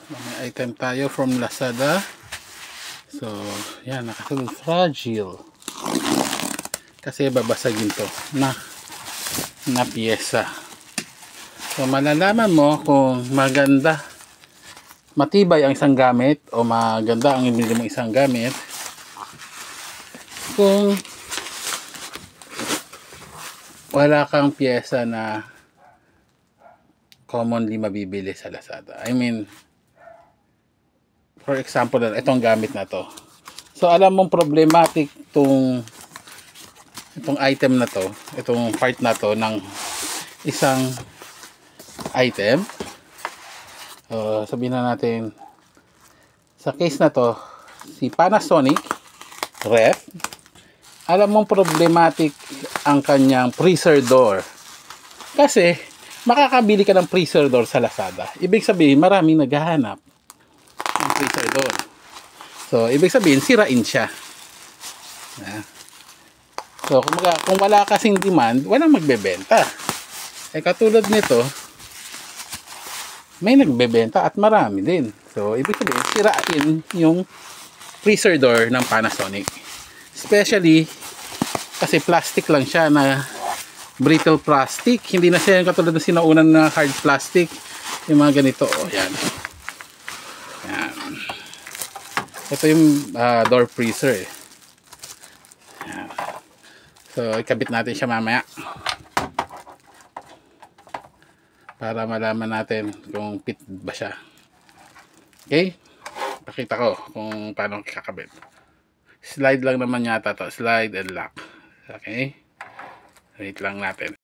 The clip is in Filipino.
May item tayo from Lazada. So, yan, nakasulong fragile. Kasi babasagin to na piyesa. So, malalaman mo kung maganda, matibay ang isang gamit o maganda ang ibili mong isang gamit kung wala kang piyesa na commonly mabibili sa Lazada. I mean, for example, itong gamit na to. So, alam mong problematic itong item na to, itong part na to ng isang item. Sabihin na natin, sa case na to, si Panasonic ref, alam mong problematic ang kanyang freezer door. Kasi, makakabili ka ng freezer door sa Lazada. Ibig sabihin, maraming naghahanap ng freezer door. So, ibig sabihin, sirain siya. So, kung wala kasing demand, walang magbebenta. Katulad nito, may nagbebenta at marami din. So, ibig sabihin, sirain yung freezer door ng Panasonic. Especially, kasi plastic lang siya na brittle plastic. Hindi na siya yung katulad ng sinaunan na hard plastic. Yung mga ganito. Yan. Yan. Ito yung door freezer. Yan. So, ikabit natin siya mamaya. Para malaman natin kung fit ba siya. Okay? Pakita ko kung paano kakabit. Slide lang naman yata to. Slide and lock. Okay? Wait lang natin.